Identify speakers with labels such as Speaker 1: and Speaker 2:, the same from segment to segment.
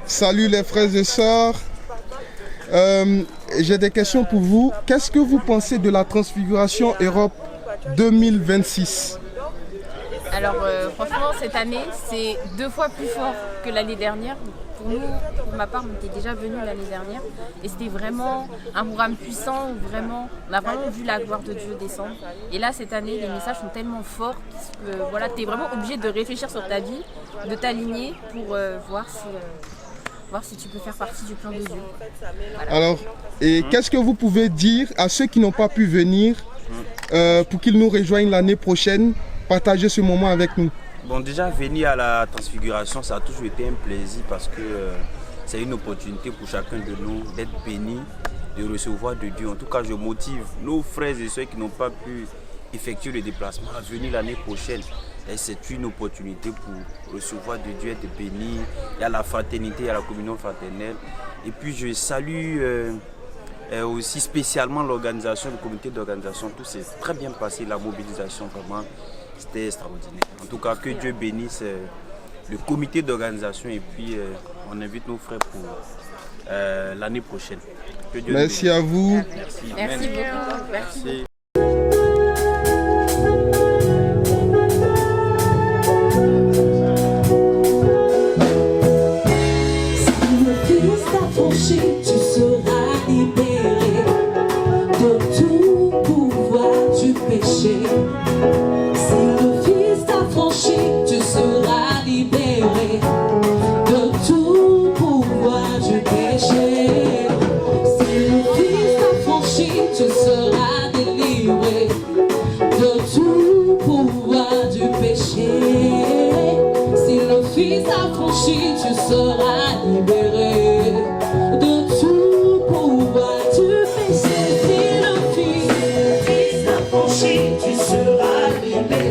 Speaker 1: Salut les frères et sœurs. J'ai des questions pour vous. Qu'est-ce que vous pensez de la Transfiguration Europe 2026?
Speaker 2: Alors franchement, cette année, c'est 2 fois plus fort que l'année dernière. Pour nous, pour ma part, on était déjà venus l'année dernière et c'était vraiment un programme puissant où vraiment, on a vraiment vu la gloire de Dieu descendre. Et là, cette année, les messages sont tellement forts que voilà, tu es vraiment obligé de réfléchir sur ta vie, de t'aligner pour voir si tu peux faire partie du plan de Dieu. Voilà.
Speaker 1: Alors, et qu'est-ce que vous pouvez dire à ceux qui n'ont pas pu venir pour qu'ils nous rejoignent l'année prochaine, partager ce moment avec nous?
Speaker 3: Bon, déjà, venir à la Transfiguration, ça a toujours été un plaisir parce que c'est une opportunité pour chacun de nous d'être béni, de recevoir de Dieu. En tout cas, je motive nos frères et sœurs qui n'ont pas pu effectuer le déplacement à venir l'année prochaine. Et c'est une opportunité pour recevoir de Dieu, être béni. Il y a la fraternité, il y a la communion fraternelle. Et puis, je salue aussi spécialement l'organisation, le comité d'organisation. Tout s'est très bien passé, la mobilisation vraiment. C'était extraordinaire. En tout cas, que Dieu bénisse le comité d'organisation et puis on invite nos frères pour l'année prochaine. Que Dieu
Speaker 1: Merci à vous.
Speaker 3: Merci.
Speaker 2: Merci beaucoup.
Speaker 3: Merci.
Speaker 4: Si le Fils t'a franchi, tu seras libéré de tout pouvoir du péché. Tu seras libéré de tout pouvoir du péché. Si le Fils t'a franchi, tu seras délivré de tout pouvoir du péché. Si le Fils t'a franchi, tu seras libéré de tout pouvoir du péché. Si le Fils t'a franchi, tu seras libéré.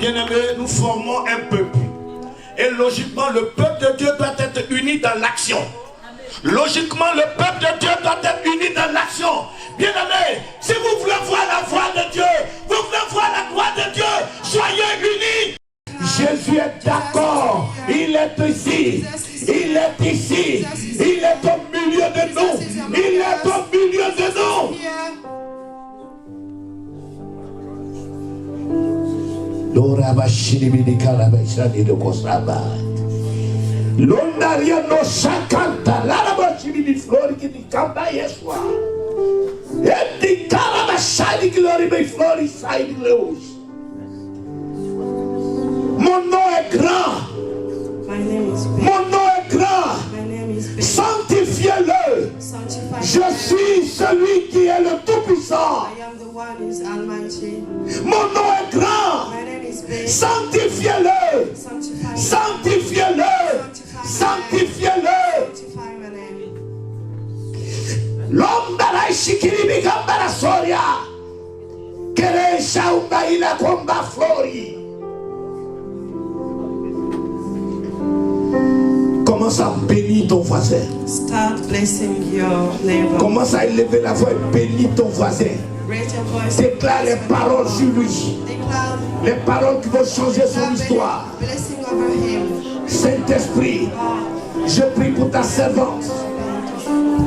Speaker 5: bien-aimés, nous formons un peuple. Et logiquement, le peuple de Dieu doit être uni dans l'action. Logiquement, le peuple de Dieu doit être uni dans l'action. Bien-aimés, si vous voulez voir la voix de Dieu, vous voulez voir la gloire de Dieu, soyez unis. Jésus est d'accord, il est ici, il est ici, il est au milieu de nous, il est au milieu de nous. L'ondaria no shakanta, l'arabachimini flori qui dit kamba yeswa. Et dit karabashali glory by flori side leus. Mon nom est grand. Mon nom est grand. Sanctifiez-le. Je suis celui qui est le Tout-Puissant. Mon nom est grand. Sanctifiez-le. Sanctifiez-le. Sanctifiez-le. L'homme de la Shikiribi Gambara Soria. Keresha Umbaila Komba Flori. Commence à bénir ton voisin.
Speaker 6: Start blessing your neighbor.
Speaker 5: Commence à élever la voix et bénir ton voisin.
Speaker 6: Raise your voice.
Speaker 5: Déclare les paroles sur lui.
Speaker 6: Declare
Speaker 5: Les paroles qui vont changer son histoire.
Speaker 6: blessing over him.
Speaker 5: Saint-Esprit, je prie pour ta servante.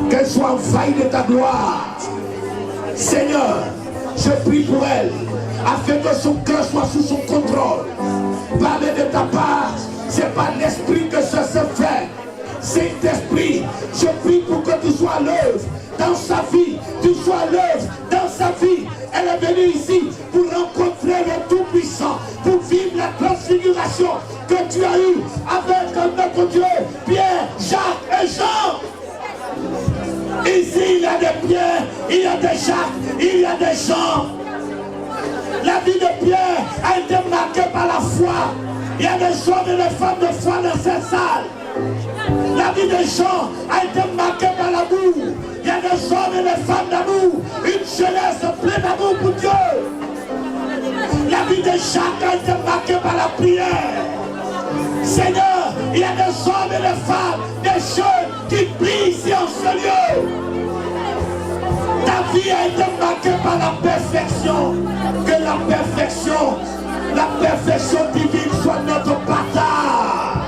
Speaker 5: Qu'elle soit envahie de ta gloire. Seigneur, je prie pour elle. Afin que son cœur soit sous son contrôle. Parler de ta part. C'est par l'esprit que ça se fait. Saint-Esprit, je prie pour que tu sois à l'œuvre dans sa vie. Tu sois à l'œuvre dans sa vie. Elle est venue ici pour rencontrer le Tout-Puissant, pour vivre la transfiguration que tu as eue avec notre Dieu, Pierre, Jacques et Jean. Ici, il y a des Pierre, il y a des Jacques, il y a des Jean. La vie de Pierre a été marquée par la foi. Il y a des hommes et des femmes de foi dans cette salle. La vie des gens a été marquée par l'amour. Il y a des hommes et des femmes d'amour. Une jeunesse pleine d'amour pour Dieu. La vie de Jacques a été marquée par la prière. Seigneur, il y a des hommes et des femmes, des jeunes qui prient ici en ce lieu. Ta vie a été marquée par la perfection. Que la perfection divine soit notre bataille.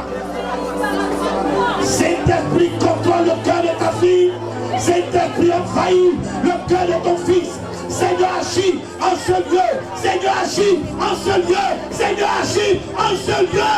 Speaker 5: Saint-Esprit contrôle le cœur de ta fille. Saint-Esprit envahit le cœur de ton fils. Seigneur agit en ce lieu. Seigneur agit en ce lieu. Seigneur agit en ce lieu.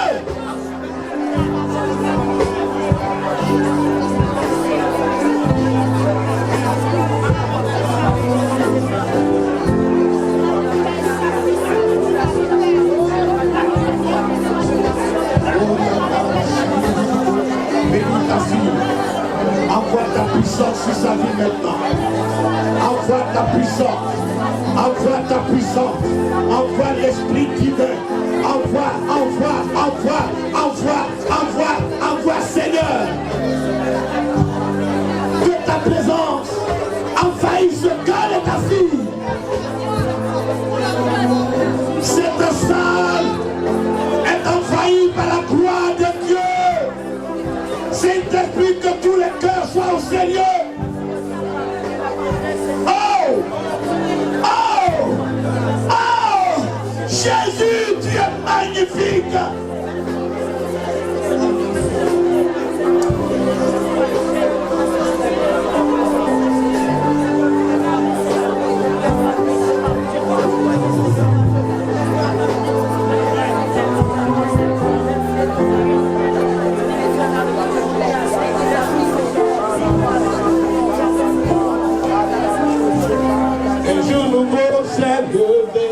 Speaker 5: Envoie ta puissance sur sa vie maintenant. Envoie ta puissance. Envoie ta puissance. Envoie l'esprit divin. Envoie, Seigneur. Que ta présence envahisse le cœur de ta fille. Cette salle est envahie par la gloire de Dieu. Saint-Esprit, que tous les cœurs soient au Seigneur. Oh! Jésus, tu es magnifique. Un jour nouveau s'est levé.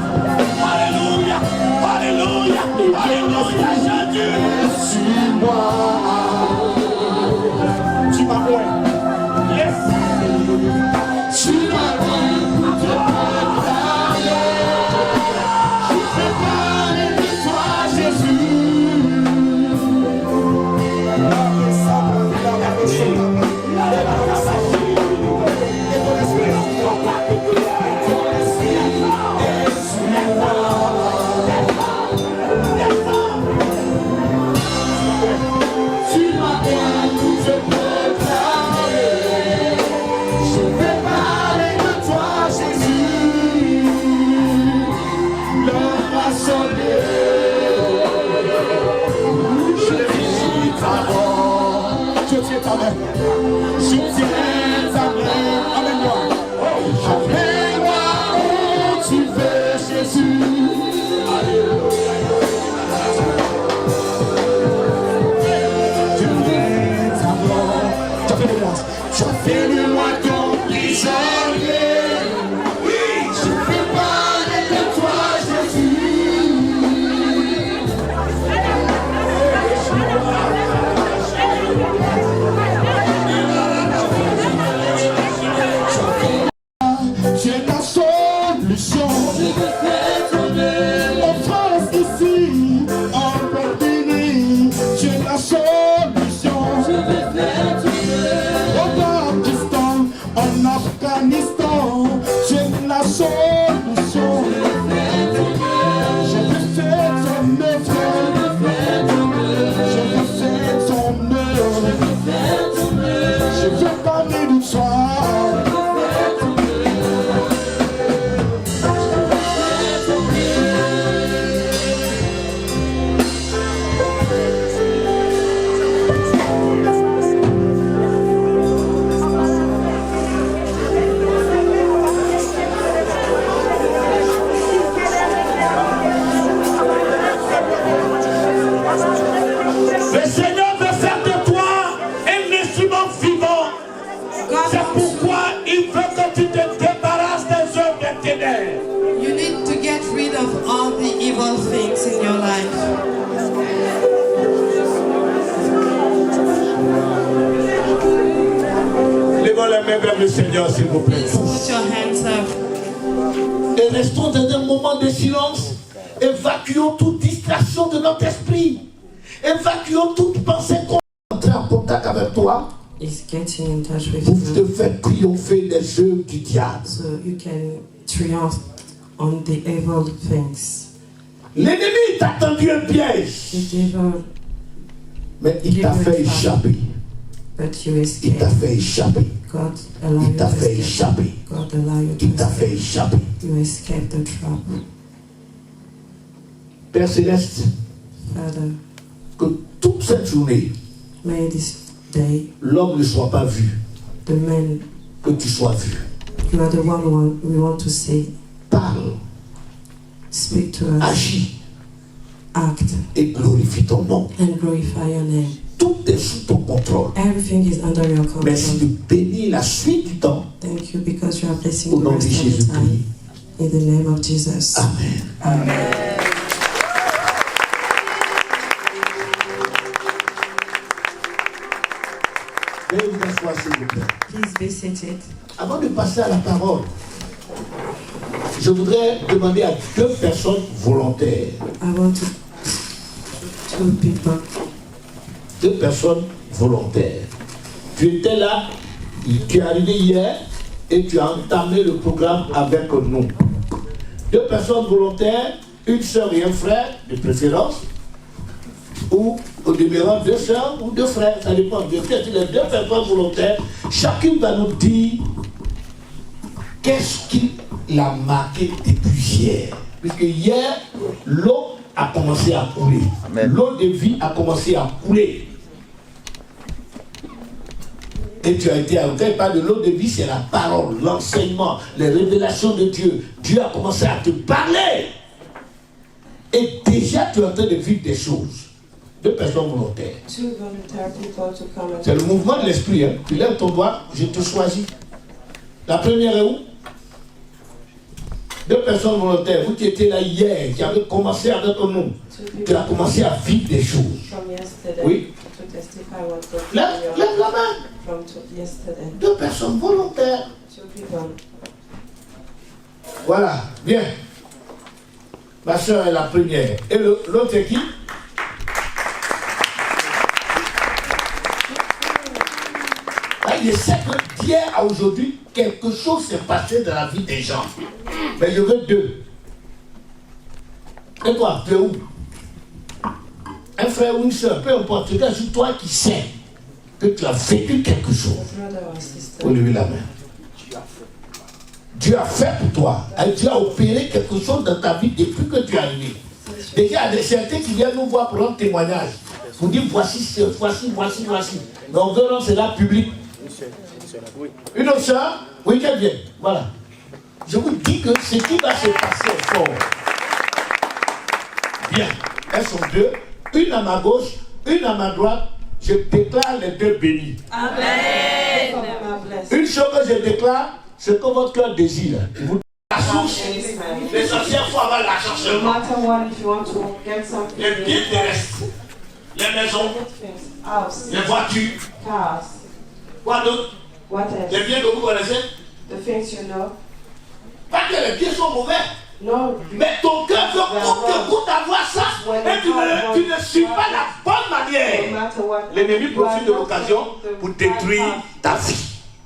Speaker 5: Alléluia, Alléluia, Alléluia, Jésus. Suis-moi. Tu m'as oué. Yes. Tu m'as oué. Je fais parler de toi, Jésus. Je tiens ta main, amène-moi. Amène-moi où tu veux, Jésus. Je tiens ta main. Tu as fait de moi. Tu as fait de moi ton prisonnier. Oui, je fais parler de toi, Jésus. C'est ta solution. Je veux faire tomber en France ici, en Bordini. C'est la solution. Je veux faire tomber au Pakistan, en Afghanistan. C'est la solution. Je veux faire tomber. Je veux faire ton œuvre. Je veux faire ton œuvre. Je veux parler de toi. Le Seigneur veut faire de toi un instrument vivant. C'est pourquoi il veut que tu te débarrasses des œuvres des ténèbres.
Speaker 6: You need to get rid of all the evil things in your life.
Speaker 5: Levons les mains vers le Seigneur, s'il vous plaît.
Speaker 6: Please put your hands up.
Speaker 5: Et restons dans un moment de silence. Évacuons toute distraction de notre esprit. Évacuons toute pensée qu'on est en contact avec toi
Speaker 6: Is getting in touch with
Speaker 5: pour te
Speaker 6: you
Speaker 5: faire triompher des œuvres du diable.
Speaker 6: so you can triumph on the evil things.
Speaker 5: L'ennemi t'a tendu un piège,
Speaker 6: The devil,
Speaker 5: mais il t'a fait échapper.
Speaker 6: but you
Speaker 5: Il
Speaker 6: escape.
Speaker 5: t'a fait échapper.
Speaker 6: God allow
Speaker 5: Il
Speaker 6: you
Speaker 5: t'a
Speaker 6: to
Speaker 5: fait
Speaker 6: escape.
Speaker 5: échapper.
Speaker 6: God allow you to
Speaker 5: Il t'a
Speaker 6: escape.
Speaker 5: fait échapper.
Speaker 6: You escape the trap.
Speaker 5: Père Céleste,
Speaker 6: Father,
Speaker 5: que toute cette journée,
Speaker 6: may this day
Speaker 5: l'homme ne soit pas vu,
Speaker 6: the man,
Speaker 5: que tu sois vu.
Speaker 6: you are the one we want to see.
Speaker 5: Parle,
Speaker 6: Speak to us,
Speaker 5: agis
Speaker 6: act,
Speaker 5: et glorifie ton nom.
Speaker 6: and glorify your name.
Speaker 5: Tout est sous ton contrôle.
Speaker 6: Everything is under your
Speaker 5: Merci de
Speaker 6: control.
Speaker 5: bénir la suite du temps.
Speaker 6: Thank you because you are blessing
Speaker 5: Au
Speaker 6: the
Speaker 5: nom de
Speaker 6: rest of the
Speaker 5: Jésus-Christ.
Speaker 6: time. In the name of Jesus.
Speaker 5: Amen. Veuillez vous asseoir, s'il vous plaît.
Speaker 6: Please be seated.
Speaker 5: Avant de passer à la parole, je voudrais demander à 2 personnes volontaires.
Speaker 6: I want to two people.
Speaker 5: 2 personnes volontaires. Tu étais là, tu es arrivé hier et tu as entamé le programme avec nous. 2 personnes volontaires, une sœur et un frère de préférence, ou au demeurant 2 sœurs ou 2 frères, ça dépend. Peut-être les 2 personnes volontaires, chacune va nous dire qu'est-ce qui l'a marqué depuis hier. Puisque hier, l'eau a commencé à couler.
Speaker 3: Amen.
Speaker 5: L'eau de vie a commencé à couler. Et tu as été arrêté par de l'eau de vie, c'est la parole, l'enseignement, les révélations de Dieu. Dieu a commencé à te parler. Et déjà, tu es en train de vivre des choses. 2 personnes volontaires.
Speaker 6: Two volunteer people to come.
Speaker 5: C'est le mouvement de l'esprit. Hein. Tu lèves ton doigt, je te choisis. La première est où? 2 personnes volontaires. Vous qui étiez là hier, qui avez commencé avec nous, qui a commencé à vivre des choses. Oui. Lève la main. 2 personnes volontaires. Voilà, bien. Ma soeur est la première. Et l'autre est qui? Je sais que d'hier à aujourd'hui, quelque chose s'est passé dans la vie des gens. Mais je veux 2. Et toi, tu es où? Un frère ou une soeur, peu importe, c'est toi qui sais que tu as vécu quelque chose. Vous levez la main. Dieu a fait pour toi. Et Dieu a opéré quelque chose dans ta vie depuis que tu es arrivé. Déjà, il y a certains qui viennent nous voir pour un témoignage. Pour dire voici. Mais on veut rendre cela public. Une autre soeur, oui, qu'elle vient. Voilà. Je vous dis que ce qui va se passer est fort. Bien. Elles sont 2. Une à ma gauche, une à ma droite. Je déclare les 2 bénis.
Speaker 2: Amen.
Speaker 5: Une chose que je déclare, c'est que votre cœur désire. Vous la source. Les sorcières faut avoir l'argent seulement. Les biens terrestres, les maisons, les voitures. Quoi d'autre? Les biens que vous connaissez? Pas que les biens sont mauvais.
Speaker 4: No.
Speaker 5: Mais ton cœur veut coûte avoir ça. Et tu ne suis pas la bonne manière. L'ennemi profite de l'occasion pour détruire ta vie.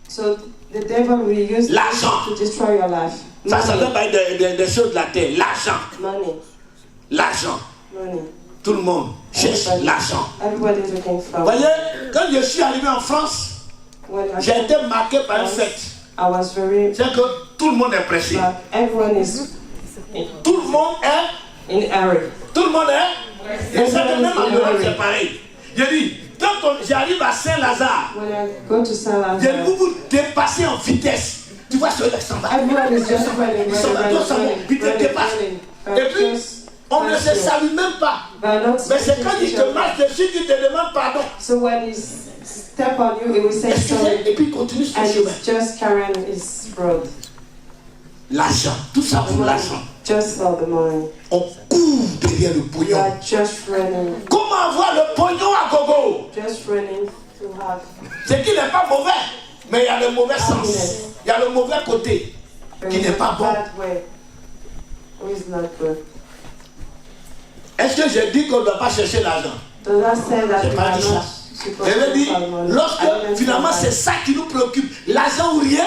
Speaker 4: So the devil will use
Speaker 5: l'argent
Speaker 4: to destroy your life.
Speaker 5: Ça veut pas des choses de la terre. L'argent.
Speaker 4: Money.
Speaker 5: L'argent.
Speaker 4: Money.
Speaker 5: Tout le monde cherche l'argent.
Speaker 4: Everybody's looking for.
Speaker 5: Vous voyez, quand je suis arrivé en France, j'ai été marqué par un fait. C'est que tout le monde est pressé.
Speaker 4: Everyone is.
Speaker 5: Tout le monde est
Speaker 4: in hurry.
Speaker 5: Tout le monde est. Et ça même en Europe c'est pareil. Je dis, quand j'arrive à Saint-Lazare, vous dépassez en vitesse. Tu vois ce qui s'en va. Ils s'en vont, puis te dépassent. Et puis, on ne se salue même pas. Mais c'est quand ils te marchent dessus qu'ils te demandent pardon.
Speaker 4: So when he step on you, he will say sorry.
Speaker 5: Et puis il continue son chemin.
Speaker 4: Just carrying his road.
Speaker 5: L'argent, tout ça pour l'argent.
Speaker 4: Just for the money.
Speaker 5: On court derrière le pognon.
Speaker 4: You are just running.
Speaker 5: Comment avoir le pognon à gogo?
Speaker 4: Just running to have.
Speaker 5: Ce qui n'est pas mauvais, mais il y a le mauvais sens. Il y a le mauvais côté qui n'est pas bon. Est-ce que je dis qu'on ne doit pas chercher l'argent? Je n'ai pas dit ça. Je veux dire, lorsque finalement c'est ça qui nous préoccupe, l'argent ou rien,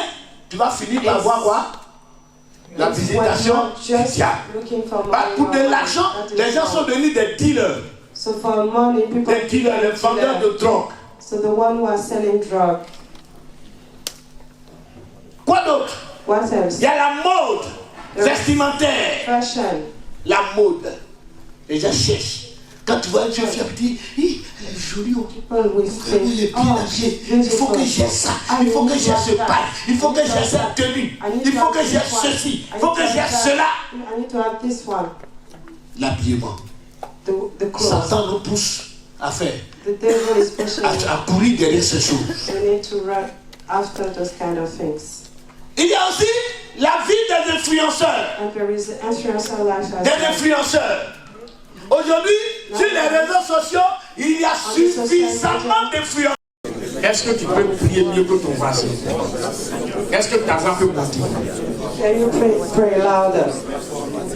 Speaker 5: tu vas finir par voir quoi? La visitation du diable. Pour de l'argent, les gens sont devenus des dealers. Des dealers, les vendeurs de drogue.
Speaker 4: So the one who are selling drugs.
Speaker 5: Quoi d'autre?
Speaker 4: What else?
Speaker 5: Il y a la mode vestimentaire.
Speaker 4: Fashion.
Speaker 5: La mode. Les gens cherchent. Quand tu vois une jeune fille, tu dis, elle est jolie, elle est bien habillée. Il faut que j'ai ça, il faut que j'ai ce bail, il faut que j'ai cette tenue, il faut que j'ai ceci, il faut que j'ai cela. L'habillement. Satan nous pousse à faire, à courir derrière ces choses. Il y a aussi la vie des influenceurs. Des influenceurs. Aujourd'hui, sur les réseaux sociaux, il y a suffisamment d'influence. Est-ce que tu peux prier mieux que ton voisin? Est-ce que ta voix peut monter?
Speaker 4: Can you pray louder?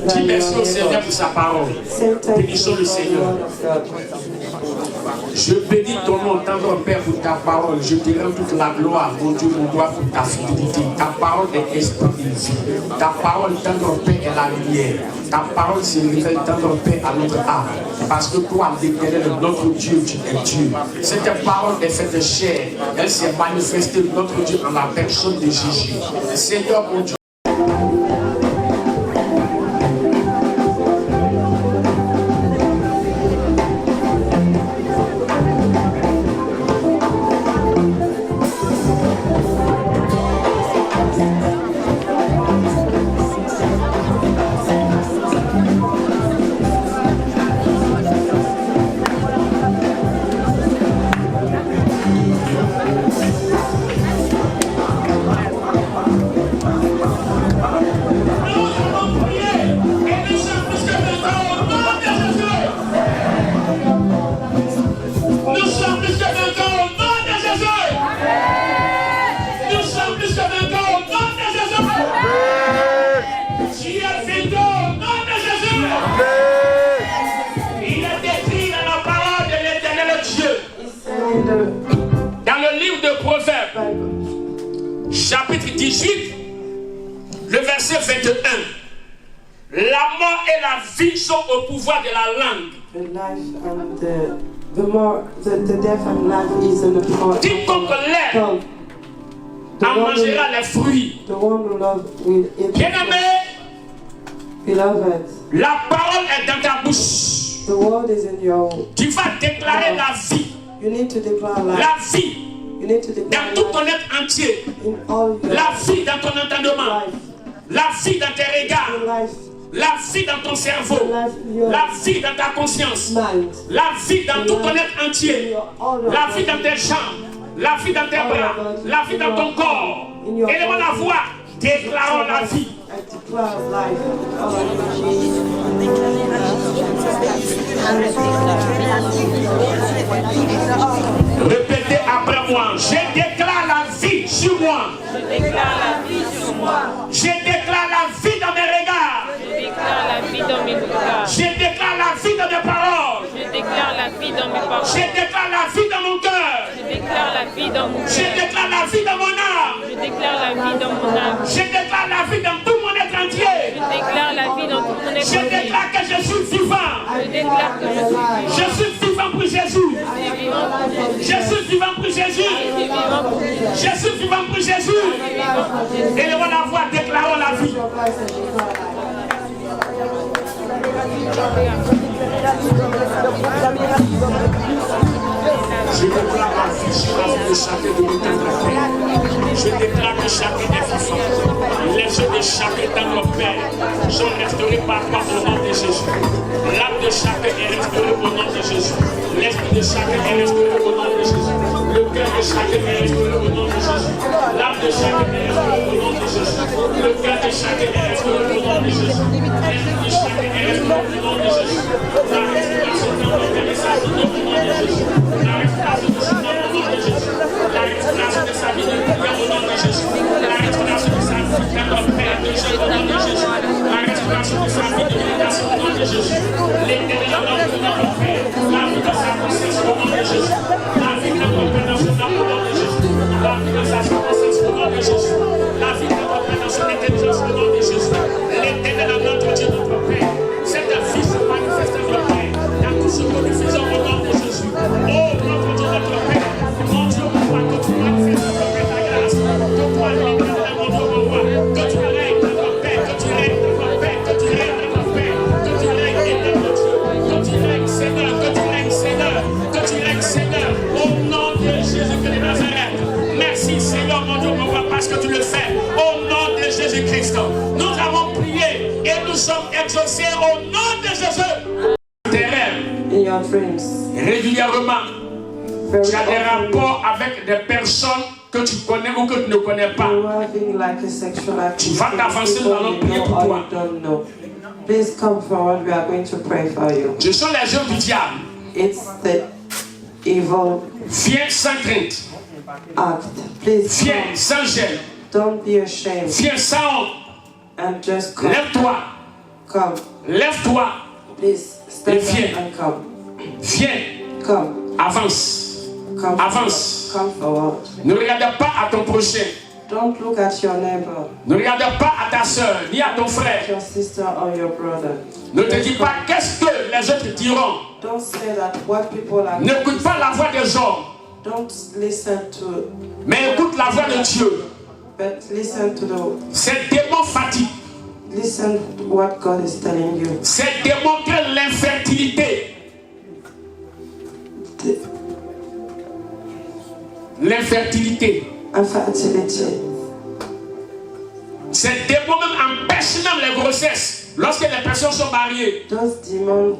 Speaker 5: Dis merci au Seigneur pour sa parole. Bénissons le Seigneur. Je bénis ton nom, tendre Père, pour ta parole. Je te rends toute la gloire, mon Dieu, mon roi, pour ta fidélité. Ta parole est esprit de vie. Ta parole, tendre Père, est la lumière. Ta parole se révèle, tendre Père, à notre âme. Parce que toi, l'Éternel, notre Dieu, tu es Dieu. Cette parole est faite de chair. Elle s'est manifestée, notre Dieu, en la personne de Jésus. Seigneur, mon Dieu. Le verset 21. La mort et la vie sont au pouvoir de la langue.
Speaker 6: The life and the death and life is in the power of
Speaker 5: Quiconque l'herbe
Speaker 6: tongue.
Speaker 5: en mangera les fruits.
Speaker 6: The one who loves will eat.
Speaker 5: Bien-aimé,
Speaker 6: Beloved,
Speaker 5: la parole est dans ta bouche.
Speaker 6: the word is in your.
Speaker 5: Tu vas déclarer la vie.
Speaker 6: You need to declare life.
Speaker 5: La vie
Speaker 6: You need to
Speaker 5: dans
Speaker 6: declare
Speaker 5: tout ton
Speaker 6: life
Speaker 5: être entier.
Speaker 6: in all your
Speaker 5: La vie dans ton entendement.
Speaker 6: life.
Speaker 5: La vie dans tes regards.
Speaker 6: Your life,
Speaker 5: La vie dans ton cerveau.
Speaker 6: your life, your
Speaker 5: La vie dans ta conscience.
Speaker 6: mind.
Speaker 5: La vie dans tout ton être entier.
Speaker 6: All your
Speaker 5: La vie dans tes jambes. La vie dans tes bras. La vie dans ton corps. Élevons la voix. Déclarons la vie.
Speaker 6: I declare life.
Speaker 5: Répétez après moi. Je déclare la vie sur moi.
Speaker 2: Je déclare la vie sur moi.
Speaker 5: Je déclare la vie dans mes regards.
Speaker 2: Je déclare la vie dans mes regards.
Speaker 5: Je déclare la vie dans mes paroles.
Speaker 2: Je déclare la vie dans mes paroles.
Speaker 5: Je déclare la vie dans mon cœur.
Speaker 2: Je déclare la vie dans mon
Speaker 5: Je
Speaker 2: cœur.
Speaker 5: déclare la vie dans mon âme.
Speaker 2: Je déclare la vie dans mon âme.
Speaker 5: Je déclare la vie dans tout mon être entier.
Speaker 2: Je déclare la vie dans tout mon être
Speaker 5: Je
Speaker 2: entier.
Speaker 5: déclare que je suis vivant.
Speaker 2: Je déclare que je suis
Speaker 5: Je suis vivant pour Jésus.
Speaker 2: vivant pour Jésus.
Speaker 5: Je suis vivant pour Jésus.
Speaker 2: Vivant pour Jésus.
Speaker 5: Je suis vivant pour Jésus. Élevons la voix, déclarons la vie. Je déclare la vie sur la vie de chacun de nos pères. Je déclare que chacun est vivant. Les yeux de chacun dans nos pères sont restaurés par toi au nom de Jésus. L'âme de chacun est restaurée au nom de Jésus. L'esprit de chacun est restauré au nom de Jésus. Le cœur de chacun est restauré au nom de Jésus. L'âme de chacun est restaurée au nom de Jésus. Le cœur de chacun est restauré au nom de Jésus. L'esprit de chacun est restauré au nom de Jésus. La respiration dans nos cœurs est au nom de Jésus. La respiration de sa vie au nom de Jésus. La respiration de sa vie au nom de Jésus. La respiration de sa vie dans notre Père de Jésus au nom de Jésus. La respiration de sa vie de l'éducation au nom de Jésus. L'éternel au nom de notre Père. La vie de sa conscience au nom de Jésus. La vie de notre Père dans son âme au nom de Jésus. La vie de sa conscience au nom de Jésus. La vie de notre Père dans son intelligence au nom de Jésus. L'éternel à notre Dieu, notre Père. Cette vie se manifeste dans notre Père. Dans tout ce que nous faisons au nom de Jésus. Oh, notre Dieu, notre Père. Mon Dieu, pourquoi que tu manifestes notre Père ta grâce. Que toi, l'éternel, mon Dieu, mon roi. Que tu règnes dans notre Père. Que tu règnes dans notre Père. Que tu règnes dans notre Père. Que tu règnes, éternel Dieu. Que tu règnes, Seigneur. Que tu règnes, Seigneur. Que tu règnes, Seigneur. Au nom de Jésus-Christ de Nazareth. Merci, Seigneur, mon Dieu, mon roi, parce que tu le fais. Au nom de Jésus-Christ. Nous avons prié et nous sommes exaucés au nom de Jésus. Tes rêves.
Speaker 6: In your dreams.
Speaker 5: Régulièrement,
Speaker 6: Very
Speaker 5: tu as des
Speaker 6: often,
Speaker 5: rapports avec des personnes que tu connais ou que tu ne connais pas.
Speaker 6: you're having like a sexual activity.
Speaker 5: Tu vas t'avancer, nous allons
Speaker 6: People
Speaker 5: prier
Speaker 6: you
Speaker 5: pour
Speaker 6: know
Speaker 5: toi.
Speaker 6: or you don't know. Please come forward. We are going to pray for you.
Speaker 5: Ce sont les œuvres du diable.
Speaker 6: It's the evil
Speaker 5: Viens sans crainte.
Speaker 6: act. Please
Speaker 5: Viens
Speaker 6: come.
Speaker 5: sans gêne.
Speaker 6: Don't be ashamed
Speaker 5: Viens sans honte.
Speaker 6: and just come.
Speaker 5: Lève-toi.
Speaker 6: Come.
Speaker 5: Lève-toi.
Speaker 6: Please stand
Speaker 5: Et viens.
Speaker 6: up and come.
Speaker 5: Viens.
Speaker 6: Come.
Speaker 5: Avance.
Speaker 6: Come.
Speaker 5: Avance.
Speaker 6: Come forward.
Speaker 5: Ne regarde pas à ton prochain.
Speaker 6: Don't look at your neighbor,
Speaker 5: Ne regarde pas à ta soeur ni à ton frère.
Speaker 6: your sister or your brother.
Speaker 5: Ne te
Speaker 6: Just
Speaker 5: dis pas
Speaker 6: come.
Speaker 5: qu'est-ce que les autres diront.
Speaker 6: Don't say that what people are.
Speaker 5: N'écoute pas la voix des hommes,
Speaker 6: Don't listen to,
Speaker 5: mais écoute la voix de Dieu.
Speaker 6: but listen to the.
Speaker 5: Ces démons fatiguent.
Speaker 6: Listen to what God is telling you.
Speaker 5: C'est démontrer l'infertilité. L'infertilité.
Speaker 6: Infertility.
Speaker 5: Ces démons même empêchent même les grossesses lorsque les personnes sont mariées.
Speaker 6: Those demons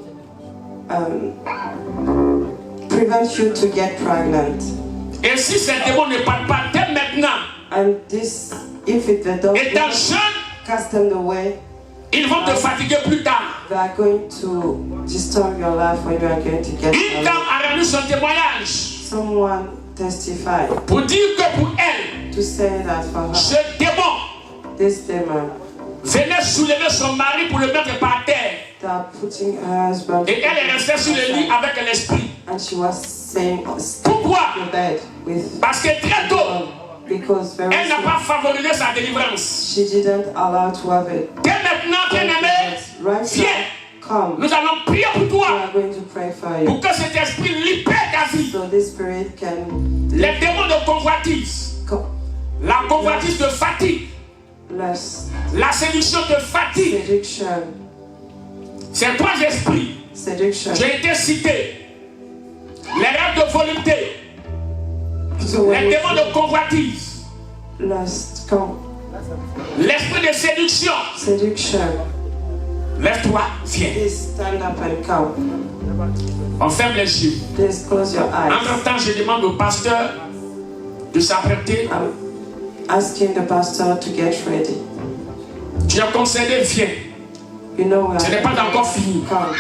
Speaker 6: prevent you to get pregnant.
Speaker 5: Et si ces démons ne partent pas dès maintenant,
Speaker 6: And this, if it they don't
Speaker 5: étant jeunes,
Speaker 6: cast them away,
Speaker 5: ils vont te fatiguer plus tard.
Speaker 6: they are going to disturb your life when you are going to get
Speaker 5: Une
Speaker 6: married.
Speaker 5: dame a rendu son témoignage
Speaker 6: Someone testified
Speaker 5: pour dire que pour elle,
Speaker 6: to say that for her,
Speaker 5: ce démon
Speaker 6: this demon,
Speaker 5: venait soulever son mari pour le mettre par terre.
Speaker 6: they are putting her husband
Speaker 5: Et elle est restée sur le lit avec l'esprit.
Speaker 6: and she was saying, stay
Speaker 5: Pourquoi?
Speaker 6: in bed with
Speaker 5: Parce que très tôt,
Speaker 6: Because very
Speaker 5: Elle n'a
Speaker 6: soon,
Speaker 5: pas favorisé sa délivrance.
Speaker 6: she didn't allow to have it.
Speaker 5: Dès maintenant, bien-aimé,
Speaker 6: Right
Speaker 5: viens.
Speaker 6: now, come.
Speaker 5: Nous allons prier pour
Speaker 6: We
Speaker 5: toi.
Speaker 6: are going to pray for
Speaker 5: Pour
Speaker 6: you.
Speaker 5: que cet esprit libère ta vie.
Speaker 6: So this spirit can
Speaker 5: Les démons de convoitise. La convoitise te fatigue.
Speaker 6: lust,
Speaker 5: La séduction te fatigue.
Speaker 6: seduction,
Speaker 5: Ces trois esprits,
Speaker 6: seduction.
Speaker 5: j'ai été cité. Les rêves de volonté,
Speaker 6: So
Speaker 5: les
Speaker 6: when
Speaker 5: démons de convoitise,
Speaker 6: lust, come,
Speaker 5: l'esprit de séduction.
Speaker 6: seduction,
Speaker 5: Lève-toi, viens.
Speaker 6: please stand up and come.
Speaker 5: On ferme les yeux.
Speaker 6: Please close your eyes.
Speaker 5: Entre-temps, je demande au pasteur de s'apprêter.
Speaker 6: I'm asking the pastor to get ready.
Speaker 5: Tu as concédé, viens.
Speaker 6: You know where
Speaker 5: Ce n'est pas encore fini.
Speaker 6: come.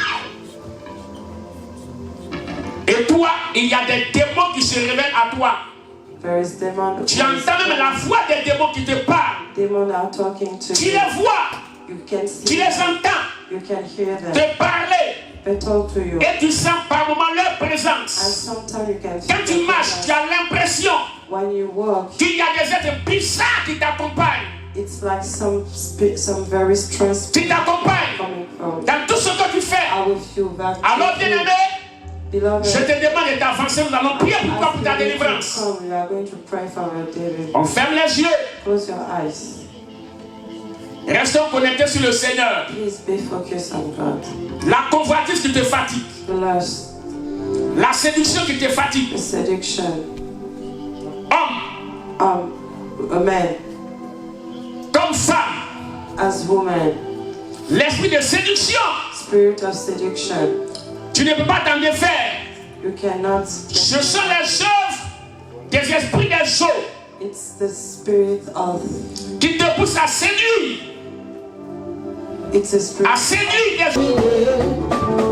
Speaker 5: Et toi, il y a des démons qui se révèlent à toi.
Speaker 6: There is demon.
Speaker 5: Tu entends même la voix des démons qui te parlent.
Speaker 6: Demon are talking to
Speaker 5: Tu
Speaker 6: you.
Speaker 5: les vois,
Speaker 6: You can
Speaker 5: tu
Speaker 6: see
Speaker 5: les
Speaker 6: them.
Speaker 5: entends
Speaker 6: You can hear them.
Speaker 5: te parler.
Speaker 6: They talk to you.
Speaker 5: Et tu sens par moments leur
Speaker 6: And
Speaker 5: présence.
Speaker 6: sometimes you can
Speaker 5: Quand tu
Speaker 6: their
Speaker 5: marches, tu
Speaker 6: presence.
Speaker 5: as l'impression
Speaker 6: When you walk,
Speaker 5: qu'il y a des êtres bizarres qui t'accompagnent.
Speaker 6: it's like some very strong
Speaker 5: Qui
Speaker 6: spirit
Speaker 5: t'accompagnent
Speaker 6: coming from.
Speaker 5: dans tout ce que tu fais.
Speaker 6: I will feel that.
Speaker 5: Alors, bien-aimé,
Speaker 6: Beloved,
Speaker 5: je te demande d'avancer. Nous allons prier pour toi, pour ta
Speaker 6: as you
Speaker 5: délivrance.
Speaker 6: come, we are going to pray for your deliverance.
Speaker 5: On ferme les yeux.
Speaker 6: Close your eyes.
Speaker 5: Restons connectés sur le Seigneur.
Speaker 6: Please be focused on God.
Speaker 5: La convoitise qui te fatigue.
Speaker 6: The lust,
Speaker 5: La séduction qui te fatigue.
Speaker 6: the seduction.
Speaker 5: Homme,
Speaker 6: A man
Speaker 5: comme femme.
Speaker 6: as woman,
Speaker 5: L'esprit de séduction.
Speaker 6: spirit of seduction.
Speaker 5: Tu ne peux pas t'en défaire.
Speaker 6: You cannot.
Speaker 5: Ce sont les œuvres des esprits des eaux
Speaker 6: It's the spirit of.
Speaker 5: qui te poussent à séduire.
Speaker 6: It's a spirit.
Speaker 5: À séduire des eaux.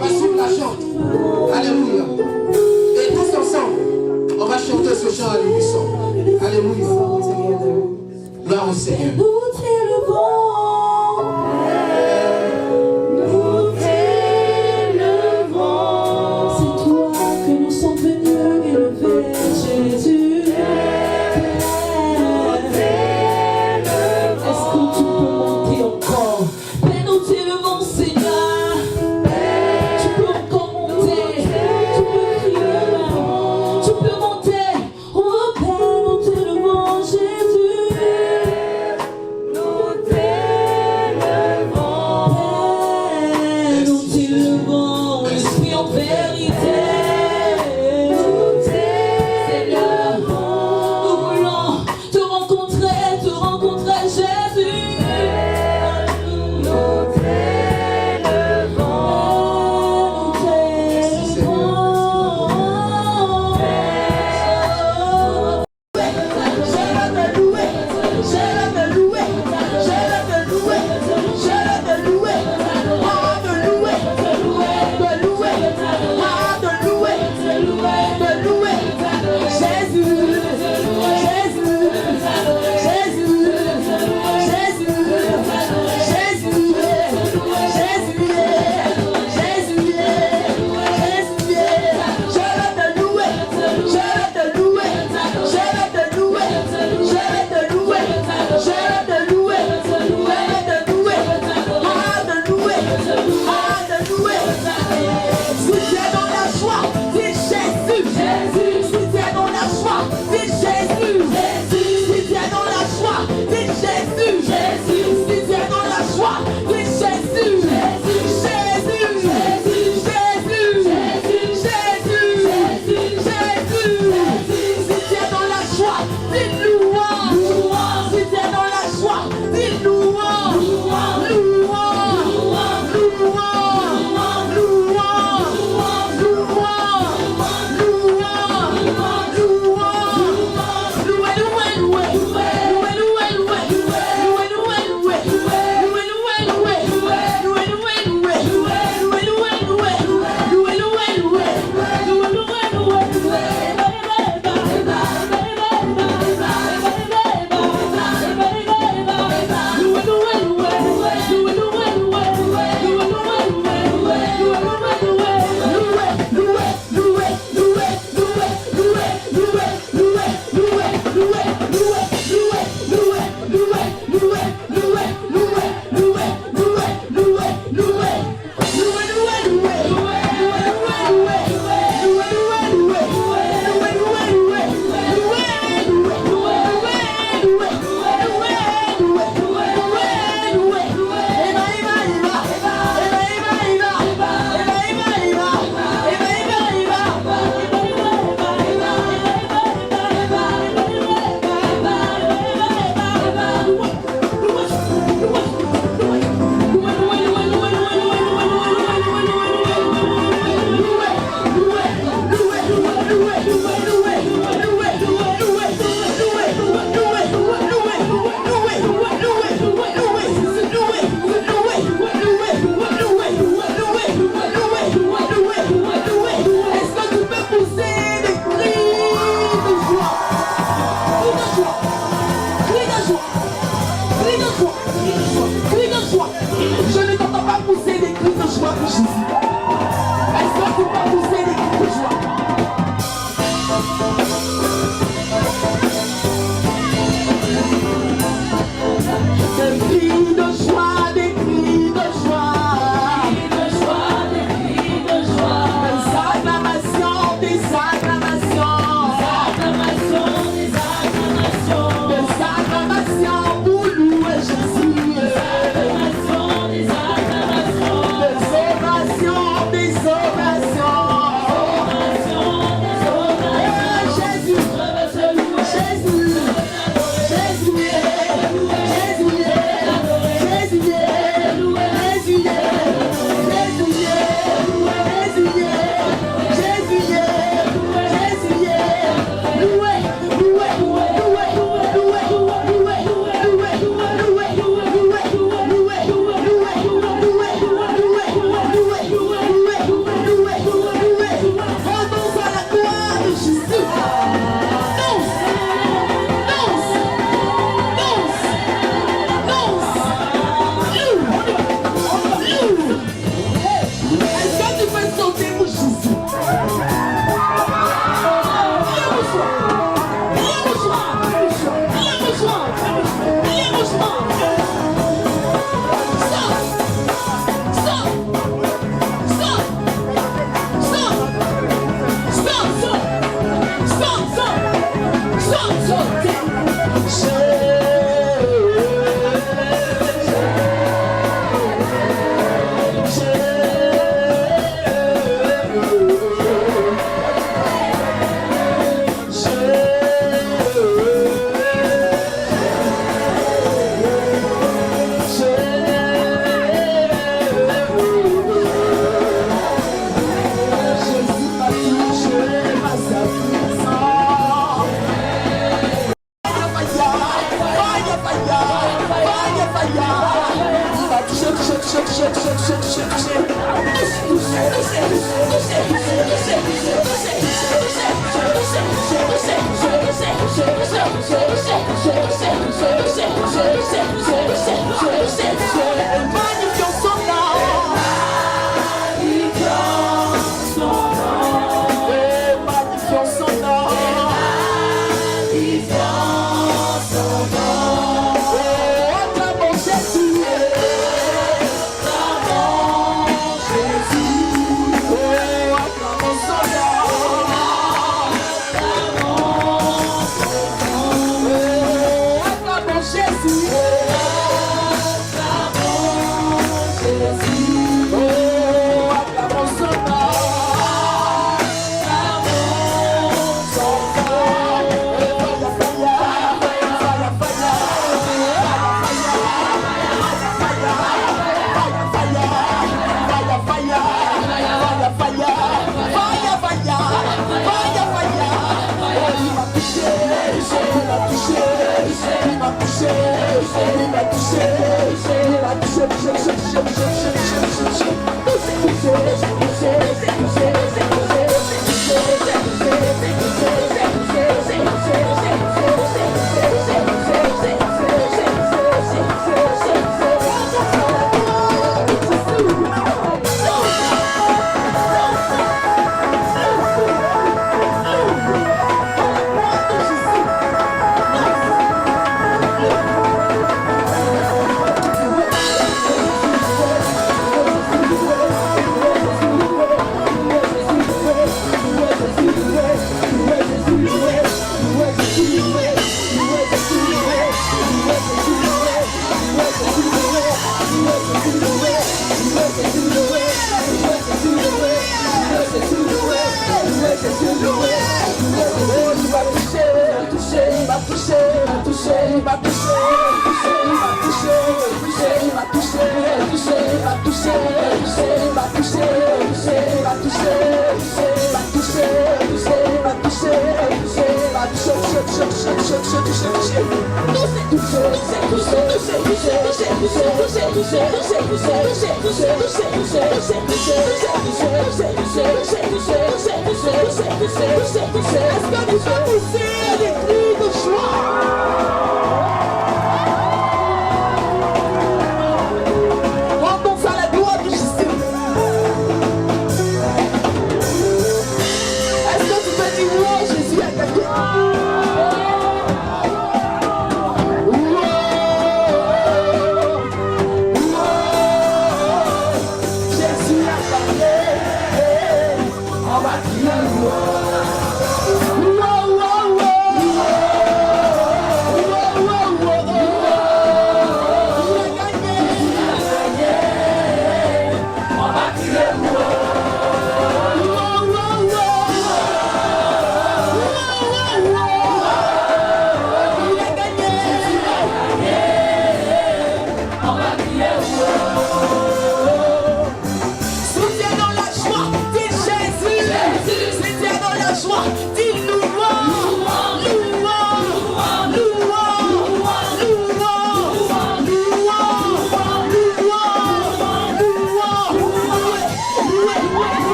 Speaker 7: va suivre la chante. Alléluia. Et tous ensemble, on va chanter ce chant à l'unisson. Alléluia. Gloire au Seigneur.
Speaker 4: Nous t'élevons. C'est toi que nous sommes venus élever, Jésus. Est-ce que tu peux monter encore? Mais nous t'élevons, Seigneur. Tu peux encore monter. Tu peux crier là. Tu peux monter. Oh Père, nous t'élevons, Jésus.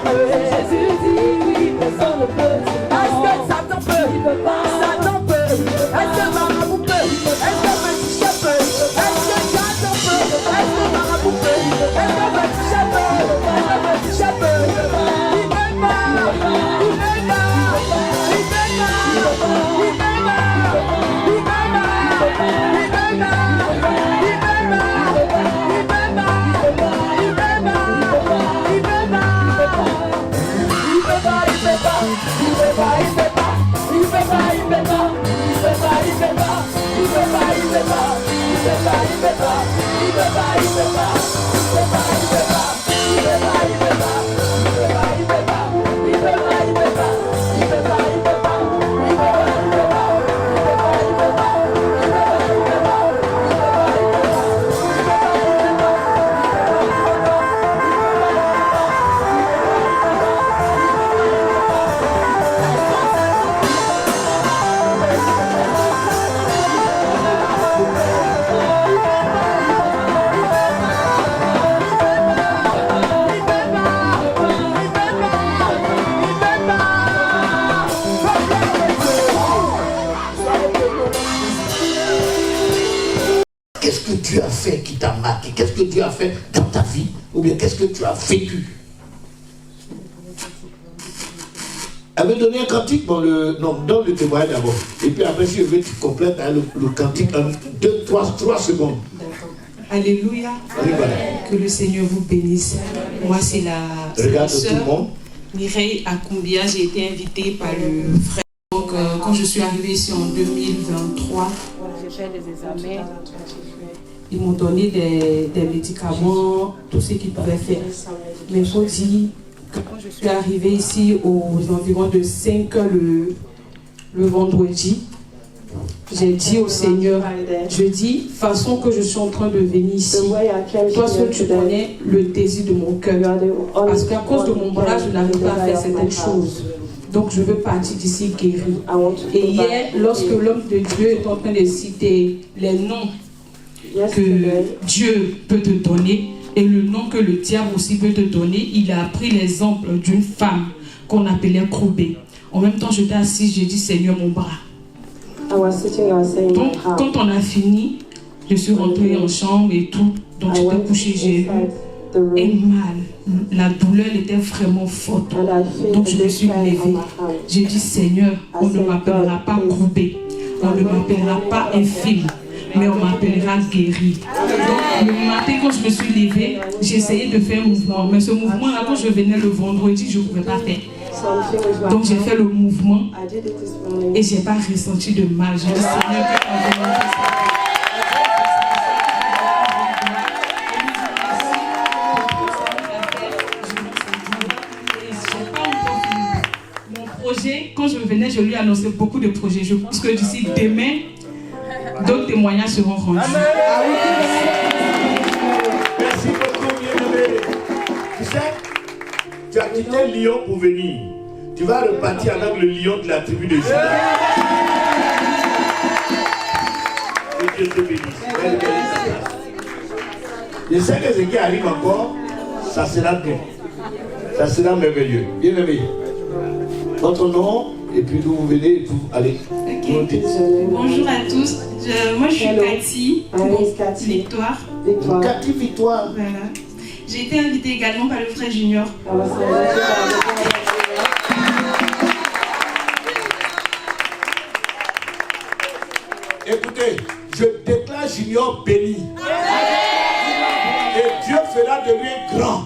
Speaker 4: Jésus dit oui, personne ne peut. Est-ce que ça t'en peut? Ça t'en
Speaker 5: Qu'est-ce que tu as fait qui t'a marqué? Qu'est-ce que Dieu a fait dans ta vie? Ou bien qu'est-ce que tu as vécu? Elle veut donner un cantique dans le témoignage d'abord. Et puis après, si je veux, tu complètes hein, le cantique en 3 secondes.
Speaker 6: Alléluia. Que le Seigneur vous bénisse. Moi, c'est la sœur Mireille Akumbia. J'ai été invitée par le frère. Donc, quand je suis arrivée ici en 2023, j'ai fait des examens. Ils m'ont donné des médicaments, tout ce qu'ils pouvaient faire. Mais il faut dire que quand je suis arrivée ici aux environs de 5 heures le vendredi, j'ai dit au Seigneur, je dis, façon que je suis en train de venir ici, toi seul tu connais le désir de mon cœur. Parce qu'à cause de mon bras, je n'arrive pas à faire certaines choses. Donc je veux partir d'ici guéri. Et hier, lorsque l'homme de Dieu est en train de citer les noms que Dieu peut te donner et le nom que le diable aussi peut te donner, il a pris l'exemple d'une femme qu'on appelait Kroubé. En même temps, j'étais assise, j'ai dit Seigneur, mon bras. Donc, quand on a fini, je suis rentrée en chambre et tout. Donc, j'étais couchée, j'ai eu un mal. La douleur était vraiment forte. Donc, je me suis levée. J'ai dit Seigneur, on ne m'appellera pas Kroubé, on ne m'appellera pas infime, mais on m'appellera guéri. Donc, le matin, quand je me suis levée, j'ai essayé de faire un mouvement. Mais ce mouvement-là, quand je venais le vendredi, je ne pouvais pas faire. Donc, j'ai fait le mouvement et je n'ai pas ressenti de mal. J'ai dit, Seigneur, que ta volonté soit faite. Mon projet, quand je venais, je lui annonçais beaucoup de projets. Je pense que d'ici demain, d'autres témoignages seront rendus.
Speaker 5: Merci beaucoup, bien-aimé. Tu sais, tu as quitté Lyon pour venir. Tu vas repartir avec le lion de la tribu de Juda. Que Dieu te bénisse. Je sais que ce qui arrive encore, ça sera bien. Ça sera merveilleux. Bien-aimé. Votre nom, et puis d'où vous venez, et vous allez.
Speaker 8: Okay. Bonjour à tous. Moi je suis Cathy Victoire.
Speaker 5: Cathy Victoire.
Speaker 8: Voilà. J'ai été invitée également par le frère Junior.
Speaker 5: Écoutez, je déclare Junior béni. Et Dieu fera de lui un grand.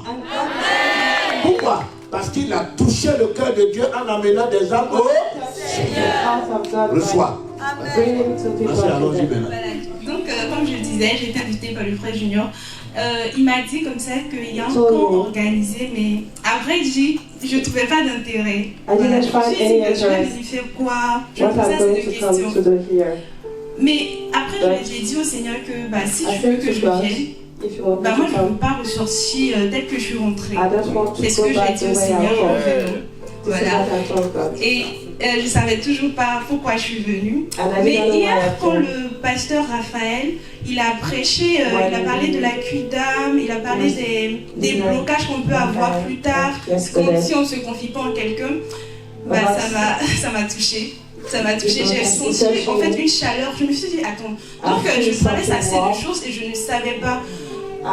Speaker 5: Pourquoi? Parce qu'il a touché le cœur de Dieu en amenant des âmes au Seigneur. Reçois. Allons-y maintenant.
Speaker 8: Donc, comme je disais, j'ai été invitée par le frère Junior. Il m'a dit comme ça qu'il y a un camp organisé, mais à vrai dire, je ne trouvais pas d'intérêt. Voilà. Je me suis dit, je vais y faire quoi? Je me posais cette question. Mais après, j'ai dit au Seigneur que si tu veux que je vienne, moi je ne veux pas ressortir tel que je suis rentrée. C'est ce que j'ai dit au Seigneur en venant. Voilà. Et je ne savais toujours pas pourquoi je suis venue. Mais hier, quand le pasteur Raphaël, il a prêché, il a parlé de la cuite d'âme, il a parlé des blocages qu'on peut avoir plus tard, comme si on ne se confie pas en quelqu'un, ça m'a touchée. Ça m'a touchée, j'ai senti en fait une chaleur. Je me suis dit, attends, donc je parlais assez de choses et je ne savais pas.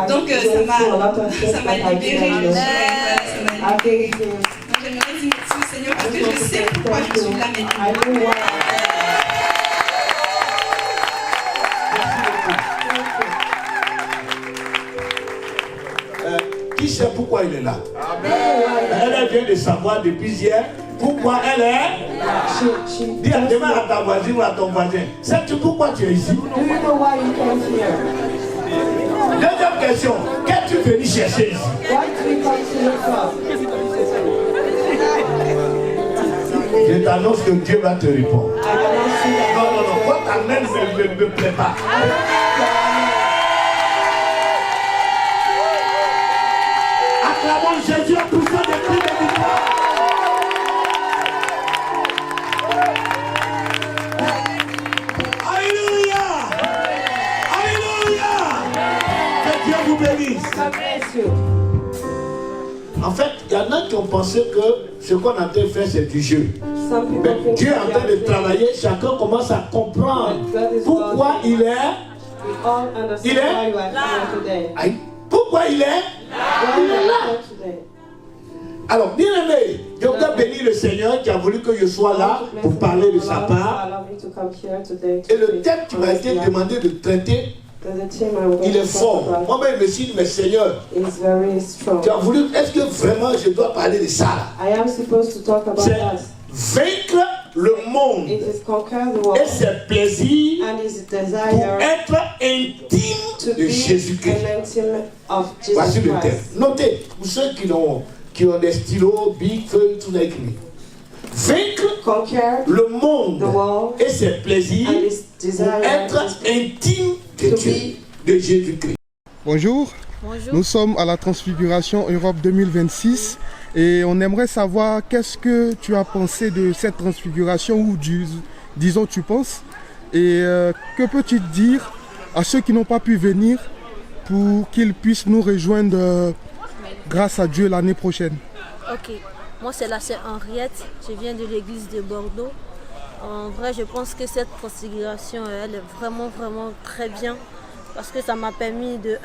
Speaker 8: Donc ça m'a libérée. Ça m'a libérée. Donc j'aimerais dire merci au Seigneur parce que je sais pourquoi je suis là maintenant.
Speaker 5: Qui sait pourquoi il est là? Elle vient de savoir depuis hier pourquoi elle est là. Dis demande à ta voisine ou à ton voisin. Sais-tu pourquoi tu es ici? question. Qu'es-tu venu chercher ici? Je t'annonce que Dieu va te répondre. Non, quoi ta main me prépare. Acclamons Jésus en poussant des cris de victoire. Alléluia. Alléluia. Que Dieu vous bénisse. En fait, il y en a qui ont pensé que ce qu'on a fait faire, c'est du jeu. Mais Dieu est en train de travailler, chacun commence à comprendre pourquoi il est. Aïe. Pourquoi il est là. Alors, bien aimé, je voudrais bénir le Seigneur qui a voulu que je sois là pour parler de sa part. Et le thème qui m'a été demandé de traiter, il est fort. Moi-même, je me suis dit, mais Seigneur, tu as voulu, est-ce que vraiment je dois parler de ça? C'est vaincre le monde et ses plaisirs pour être intime de Jésus-Christ. Voici le thème. Notez, pour ceux qui ont des stylos, bics, feuilles, tout écrit. Vaincre le monde et ses plaisirs pour être intime de Dieu, de Jésus-Christ.
Speaker 1: Bonjour.
Speaker 2: Bonjour.
Speaker 1: Nous sommes à la Transfiguration Europe 2026 et on aimerait savoir qu'est-ce que tu as pensé de cette transfiguration ou disons tu penses et que peux-tu dire à ceux qui n'ont pas pu venir pour qu'ils puissent nous rejoindre grâce à Dieu l'année prochaine.
Speaker 9: Ok, moi c'est la sœur Henriette, je viens de l'église de Bordeaux. En vrai, je pense que cette transfiguration, elle est vraiment très bien parce que ça m'a permis de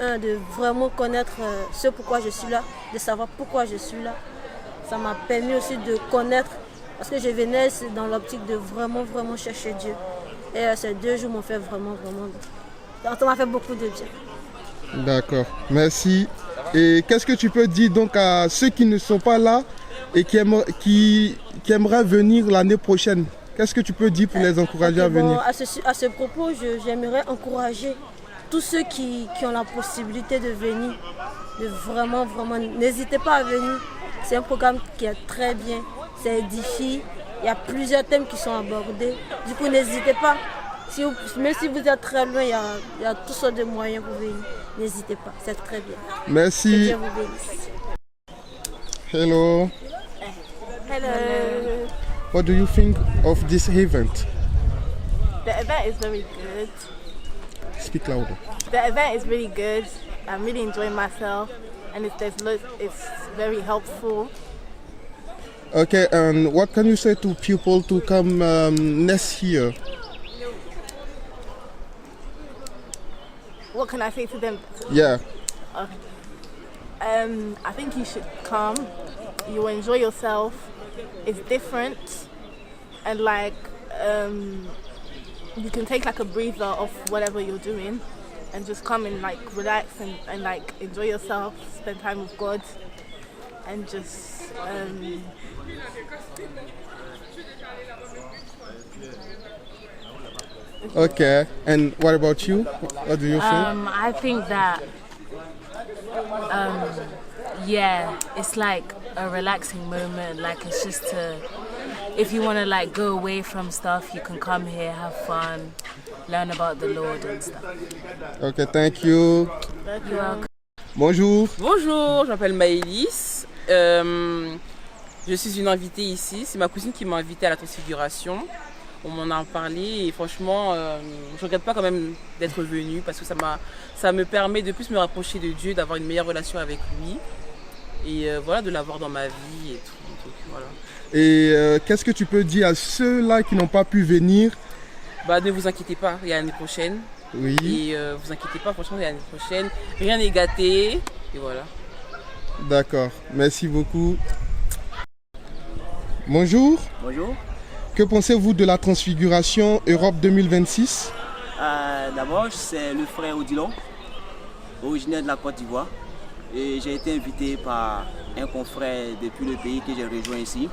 Speaker 9: vraiment connaître ce pourquoi je suis là, de savoir pourquoi je suis là. Ça m'a permis aussi de connaître, parce que je venais dans l'optique de vraiment chercher Dieu. Et ces 2 jours m'ont fait vraiment ça m'a fait beaucoup de bien.
Speaker 1: D'accord, merci. Et qu'est-ce que tu peux dire donc à ceux qui ne sont pas là et qui aimeraient venir l'année prochaine? Qu'est-ce que tu peux dire pour les encourager à venir?
Speaker 9: À ce propos, j'aimerais encourager tous ceux qui ont la possibilité de venir, de vraiment, n'hésitez pas à venir. C'est un programme qui est très bien, c'est édifié, il y a plusieurs thèmes qui sont abordés. Du coup, n'hésitez pas. Même si vous êtes très loin, il y a toutes sortes de moyens pour venir. N'hésitez pas, c'est très bien.
Speaker 1: Merci.
Speaker 9: Que Dieu vous bénisse.
Speaker 1: Hello.
Speaker 10: Hello.
Speaker 1: What do you think of this event?
Speaker 10: The event is very good.
Speaker 1: Speak louder.
Speaker 10: The event is really good. I'm really enjoying myself, and it's very helpful.
Speaker 1: Okay, and what can you say to people to come next year?
Speaker 10: What can I say to them?
Speaker 1: Yeah.
Speaker 10: I think you should come. You will enjoy yourself. It's different, and you can take a breather off whatever you're doing, and just come and relax and enjoy yourself. Spend time with God, and just.
Speaker 1: Okay, and what about you? What do you think?
Speaker 11: I think that, it's like a relaxing moment. It's just if you want to go away from stuff, you can come here, have fun, learn about the Lord and stuff.
Speaker 1: Okay, thank you.
Speaker 11: You're welcome.
Speaker 1: Bonjour.
Speaker 12: Bonjour, je m'appelle Maëlys. Je suis une invitée ici. C'est ma cousine qui m'a invitée à la transfiguration. On m'en a parlé et franchement, je ne regrette pas quand même d'être venue parce que ça me permet de plus me rapprocher de Dieu, d'avoir une meilleure relation avec lui et de l'avoir dans ma vie et tout. Donc, voilà.
Speaker 1: Et qu'est-ce que tu peux dire à ceux-là qui n'ont pas pu venir?
Speaker 12: Ne vous inquiétez pas, il y a l'année prochaine.
Speaker 1: Oui.
Speaker 12: Et vous inquiétez pas, franchement, il y a l'année prochaine. Rien n'est gâté et voilà.
Speaker 1: D'accord, merci beaucoup. Bonjour.
Speaker 13: Bonjour.
Speaker 1: Que pensez-vous de la transfiguration Europe 2026?
Speaker 13: D'abord, c'est le frère Odilon, originaire de la Côte d'Ivoire. Et j'ai été invité par un confrère depuis le pays que j'ai rejoint ici.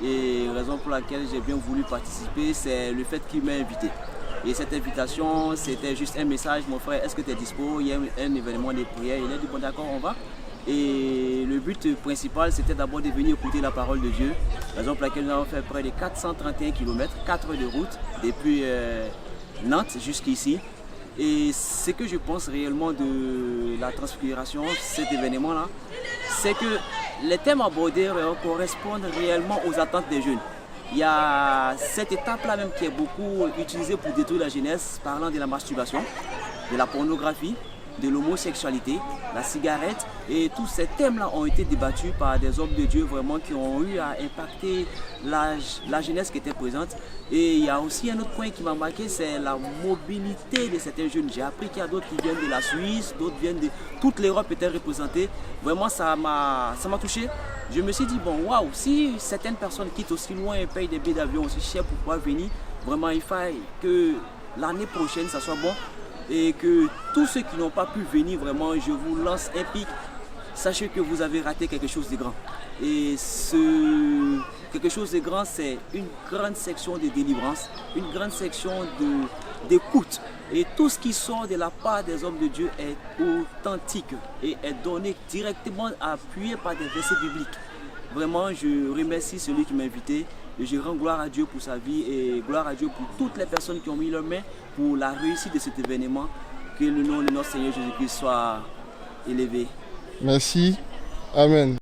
Speaker 13: Et la raison pour laquelle j'ai bien voulu participer, c'est le fait qu'il m'a invité. Et cette invitation, c'était juste un message, mon frère, est-ce que tu es dispo? Il y a un événement de prière. Il a dit, bon d'accord, on va. Et le but principal, c'était d'abord de venir écouter la parole de Dieu. La raison pour laquelle nous avons fait près de 431 km, 4 heures de route, depuis Nantes jusqu'ici. Et ce que je pense réellement de la transfiguration, cet événement-là, c'est que les thèmes abordés correspondent réellement aux attentes des jeunes. Il y a cette étape-là même qui est beaucoup utilisée pour détruire la jeunesse, parlant de la masturbation, de la pornographie, de l'homosexualité, la cigarette, et tous ces thèmes-là ont été débattus par des hommes de Dieu vraiment qui ont eu à impacter la jeunesse qui était présente. Et il y a aussi un autre point qui m'a marqué, c'est la mobilité de certains jeunes. J'ai appris qu'il y a d'autres qui viennent de la Suisse, d'autres viennent de toute l'Europe était représentée. Vraiment ça m'a touché. Je me suis dit, bon waouh, si certaines personnes quittent aussi loin et payent des billets d'avion aussi chers pour pouvoir venir, vraiment il faille que l'année prochaine ça soit bon. Et que tous ceux qui n'ont pas pu venir, vraiment, je vous lance un pic. Sachez que vous avez raté quelque chose de grand. Et quelque chose de grand, c'est une grande section de délivrance, une grande section d'écoute. Et tout ce qui sort de la part des hommes de Dieu est authentique et est donné directement, appuyé par des versets bibliques. Vraiment, je remercie celui qui m'a invité. Et je rends gloire à Dieu pour sa vie et gloire à Dieu pour toutes les personnes qui ont mis leurs mains pour la réussite de cet événement. Que le nom de notre Seigneur Jésus-Christ soit élevé.
Speaker 1: Merci. Amen.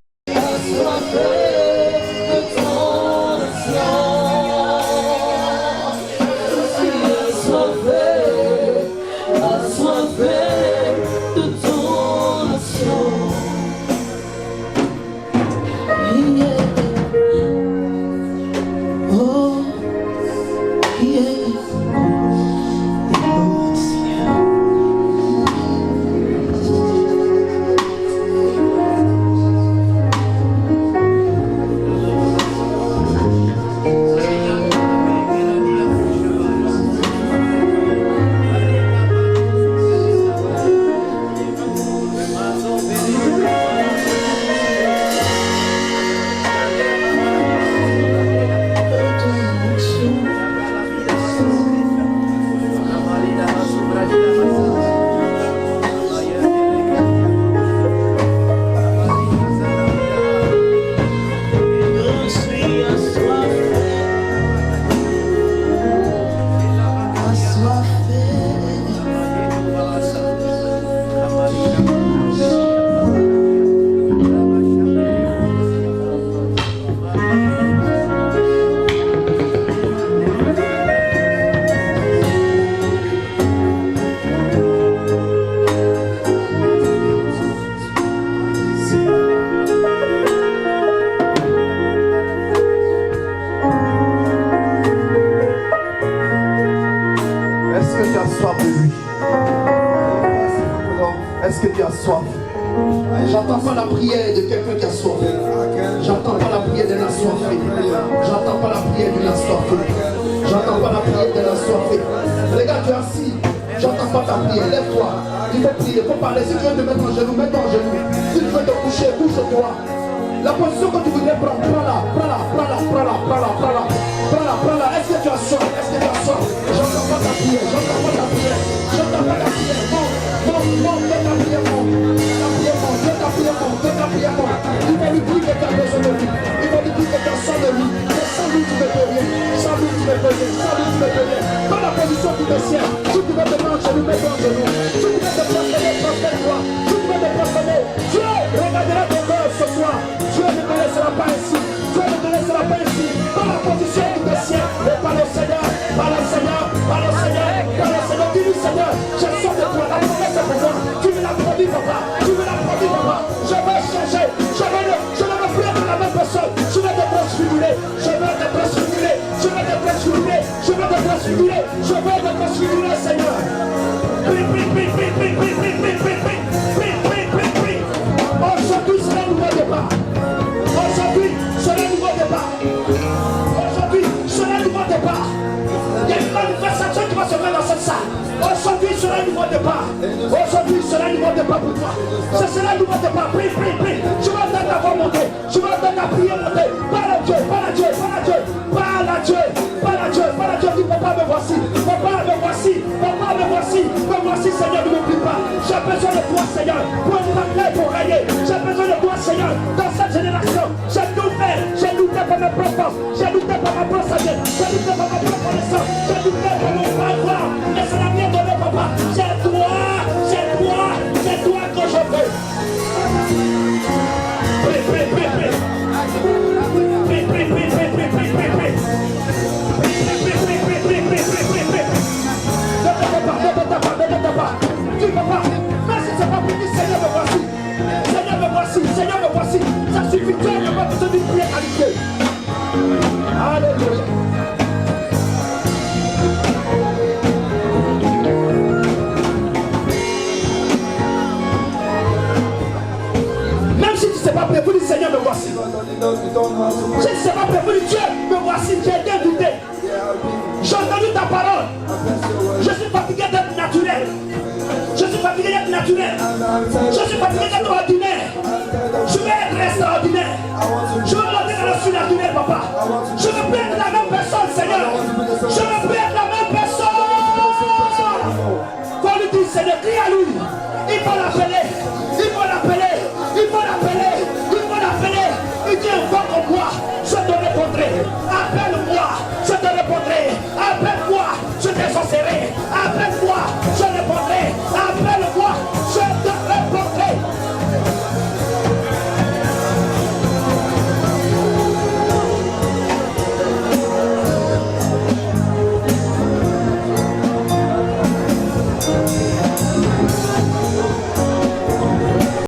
Speaker 7: J'entends pas la prière de quelqu'un qui a soif. J'entends pas la prière d'un assoiffé. J'entends pas la prière d'une assoiffée. J'entends pas la prière d'un assoiffé. Regarde, tu es assis. J'entends pas ta prière. Lève-toi. Il faut prier, il faut parler. Si tu veux te mettre en genoux, mets-toi en genoux. Si tu veux te coucher, couche-toi. La position que tu voudrais prendre, prends-la, prends-la, prends-la, prends-la, prends-la, prends-la, prends-la, prends-la. Est-ce que tu as soif? Est-ce que tu as soif? J'entends pas ta prière, j'entends pas ta prière, j'entends pas ta prière. Non, fais ta prière, non. Fais ta prière, non. Fais ta prière, non. Il faut lui dire que tu as besoin de lui. Il faut lui dire que tu as soin de lui. Mais sans lui, tu ne peux rien. Sans lui, tu ne peux rien. Sans lui, tu ne peux rien. Pas la position qui te sert. Si tu veux te mettre en genoux, mets-toi en genoux. Si tu veux te prosterner, prosterne-toi. Si tu veux te prosterner, Dieu regardera ton cœur ce soir. Dieu ne te laissera pas ici. Dieu ne te laissera pas ici. Pas la position qui te sert. Et par le Seigneur, par le Seigneur, par le Seigneur, par le Seigneur. Dis-lui, Seigneur, je sors de toi. La promesse est pour moi. Tu me l'as promis, papa. Tu me l'as promis, papa. Je vais changer. Je ne veux plus être la même personne. Je vais te transfigurer. Je vais te transfigurer. Je vais te transfigurer. Je vais te transfigurer. Je vais te transfigurer, Seigneur. Aujourd'hui, c'est un nouveau départ. Aujourd'hui, c'est un nouveau départ. Aujourd'hui, c'est un nouveau départ. Il y a une manifestation qui va se faire dans cette salle. Aujourd'hui sera un nouveau départ. Aujourd'hui sera un nouveau départ pour toi. Ce sera un nouveau départ. Prie, prie, prie. Je vais entendre ta voix monter. Je vais entendre ta prière monter. Parle à Dieu, parle à Dieu, parle
Speaker 5: besoin de toi, Seigneur, pour impacter, pour régner. J'ai besoin de toi, Seigneur, dans cette génération. J'ai douté par mes propres forces, j'ai douté par ma propre sagesse, j'ai douté par ma propre connaissance, j'ai douté par mon savoir. Mais ça n'a rien donné, papa. C'est toi que je veux. Seigneur, me voici. Ça suffit, Dieu n'a pas besoin d'une prière qualifiée. Alléluia. Même si tu ne sais pas prier, vous dites Seigneur, me voici. Si tu ne sais pas prier, vous dites Dieu, me voici, j'ai bien douté. J'ai entendu ta parole. Je suis fatigué d'être naturel. Je suis fatigué d'être naturel. Je suis fatigué d'être ordinaire. Je vais être extraordinaire. Je veux monter dans le surnaturel, papa. Je veux plus être la même personne, Seigneur. Je veux plus être la même personne. Faut lui dire, Seigneur, crie à lui. Il faut l'appeler. Il faut l'appeler. Il faut l'appeler. Il faut l'appeler. Il dit, invoque en moi. Je te répondrai.